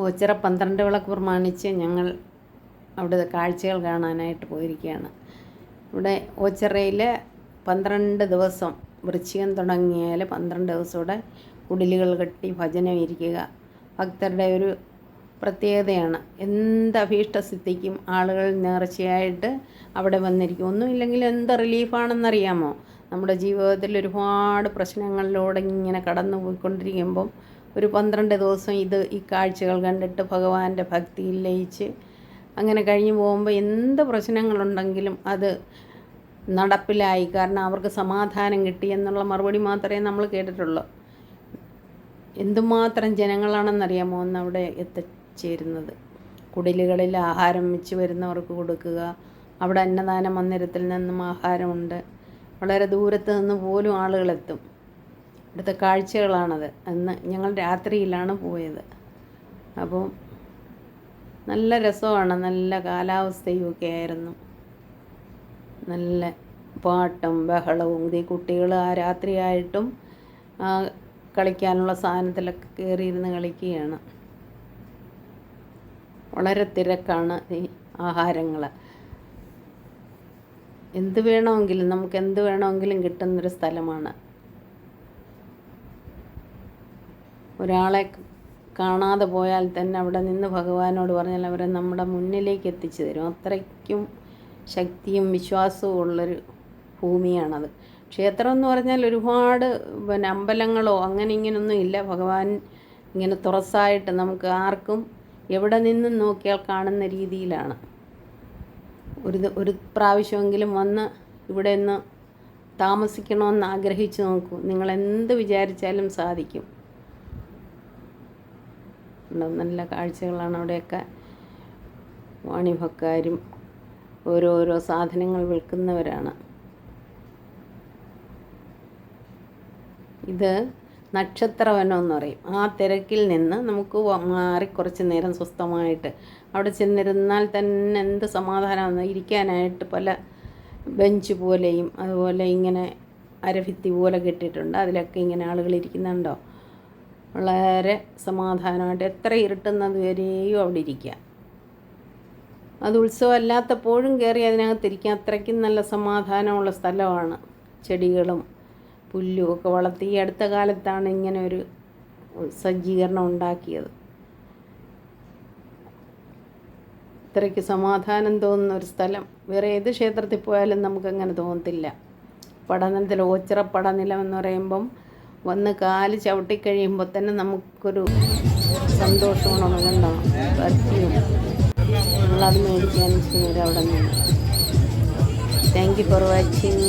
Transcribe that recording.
ഓച്ചിറ 12 വിളക്ക് പ്രമാണിച്ച് ഞങ്ങൾ അവിടുത്തെ കാഴ്ചകൾ കാണാനായിട്ട് പോയിരിക്കുകയാണ്. ഇവിടെ ഓച്ചിറയിൽ 12 ദിവസം വൃശ്ചികം തുടങ്ങിയാൽ 12 ദിവസം ഇവിടെ കുടിലുകൾ കെട്ടി ഭജനം ഇരിക്കുക ഭക്തരുടെ ഒരു പ്രത്യേകതയാണ്. എന്ത് അഭീഷ്ടസിദ്ധിക്കും ആളുകൾ നേർച്ചയായിട്ട് അവിടെ വന്നിരിക്കും. ഒന്നുമില്ലെങ്കിൽ എന്ത് റിലീഫാണെന്നറിയാമോ? നമ്മുടെ ജീവിതത്തിൽ ഒരുപാട് പ്രശ്നങ്ങളിലൂടെ ഇങ്ങനെ കടന്നു പോയിക്കൊണ്ടിരിക്കുമ്പം ഒരു 12 ദിവസം ഈ കാഴ്ചകൾ കണ്ടിട്ട് ഭഗവാന്റെ ഭക്തിയിൽ ലയിച്ച് അങ്ങനെ കഴിഞ്ഞു പോകുമ്പോൾ എന്ത് പ്രശ്നങ്ങളുണ്ടെങ്കിലും അത് നടപ്പിലായി. കാരണം അവർക്ക് സമാധാനം കിട്ടി എന്നുള്ള മറുപടി മാത്രമേ നമ്മൾ കേട്ടിട്ടുള്ളൂ. എന്തുമാത്രം ജനങ്ങളാണെന്നറിയാമോ അന്ന് അവിടെ എത്തിച്ചേരുന്നത്. കുടിലുകളിൽ ആഹാരം വെച്ച് വരുന്നവർക്ക് കൊടുക്കുക. അവിടെ അന്നദാന മന്ദിരത്തിൽ നിന്നും ആഹാരമുണ്ട്. വളരെ ദൂരത്ത് നിന്ന് പോലും ആളുകളെത്തും. ഇവിടുത്തെ കാഴ്ചകളാണത്. അന്ന് ഞങ്ങൾ രാത്രിയിലാണ് പോയത്. അപ്പോൾ നല്ല രസമാണ്. നല്ല കാലാവസ്ഥയും ഒക്കെ ആയിരുന്നു. നല്ല പാട്ടും ബഹളവും. ഈ കുട്ടികൾ ആ രാത്രിയായിട്ടും കളിക്കാനുള്ള സാധനത്തിലൊക്കെ കയറിയിരുന്ന് കളിക്കുകയാണ്. വളരെ തിരക്കാണ്. ഈ ആഹാരങ്ങൾ നമുക്ക് എന്ത് വേണമെങ്കിലും കിട്ടുന്നൊരു സ്ഥലമാണ്. ഒരാളെ കാണാതെ പോയാൽ തന്നെ അവിടെ നിന്ന് ഭഗവാനോട് പറഞ്ഞാൽ അവരെ നമ്മുടെ മുന്നിലേക്ക് എത്തിച്ചു തരും. അത്രയ്ക്കും ശക്തിയും വിശ്വാസവും ഉള്ളൊരു ഭൂമിയാണത്. ക്ഷേത്രം എന്ന് പറഞ്ഞാൽ ഒരുപാട് അമ്പലങ്ങളോ അങ്ങനെ ഇങ്ങനൊന്നും ഇല്ല. ഭഗവാൻ ഇങ്ങനെ തുറസായിട്ട് നമുക്ക് ആർക്കും എവിടെ നിന്നും നോക്കിയാൽ കാണുന്ന രീതിയിലാണ്. ഒരു പ്രാവശ്യമെങ്കിലും വന്ന് ഇവിടെ നിന്ന് താമസിക്കണമെന്ന് ആഗ്രഹിച്ചു നോക്കൂ. നിങ്ങളെന്ത് വിചാരിച്ചാലും സാധിക്കും. നല്ല കാഴ്ചകളാണ്. അവിടെയൊക്കെ വാണിഭക്കാരും ഓരോരോ സാധനങ്ങൾ വിൽക്കുന്നവരാണ്. ഇത് നക്ഷത്രവനം എന്ന് പറയും. ആ തിരക്കിൽ നിന്ന് നമുക്ക് മാറി കുറച്ച് നേരം സ്വസ്ഥമായിട്ട് അവിടെ ചെന്നിരുന്നാൽ തന്നെ എന്ത് സമാധാനമാണ്. ഇരിക്കാനായിട്ട് പല ബെഞ്ച് പോലെയും അതുപോലെ ഇങ്ങനെ അരഭിത്തി പോലെ കെട്ടിയിട്ടുണ്ട്. അതിലൊക്കെ ഇങ്ങനെ ആളുകൾ ഇരിക്കുന്നുണ്ടോ. വളരെ സമാധാനമായിട്ട് എത്ര ഇരുട്ടുന്നത് വരെയും അവിടെ ഇരിക്കുക. അത് ഉത്സവം അല്ലാത്തപ്പോഴും കയറി അതിനകത്തിരിക്കുക. അത്രയ്ക്കും നല്ല സമാധാനമുള്ള സ്ഥലമാണ്. ചെടികളും പുല്ലും ഒക്കെ വളർത്തി ഈ അടുത്ത കാലത്താണ് ഇങ്ങനെ ഒരു സജ്ജീകരണം ഉണ്ടാക്കിയത്. ഇത്രയ്ക്ക് സമാധാനം തോന്നുന്ന ഒരു സ്ഥലം വേറെ ഏത് ക്ഷേത്രത്തിൽ പോയാലും നമുക്കങ്ങനെ തോന്നത്തില്ല. പഠനത്തിൽ ഓച്ചിറ പടനിലം എന്ന് പറയുമ്പം വന്ന് കാല് ചവിട്ടിക്കഴിയുമ്പോൾ തന്നെ നമുക്കൊരു സന്തോഷമാണ് ഉണങ്ങുന്നതാണ്. ഭക്തിയും നമ്മളത് മേടിക്കാൻ അവിടെ നിന്ന്. Thank you for watching.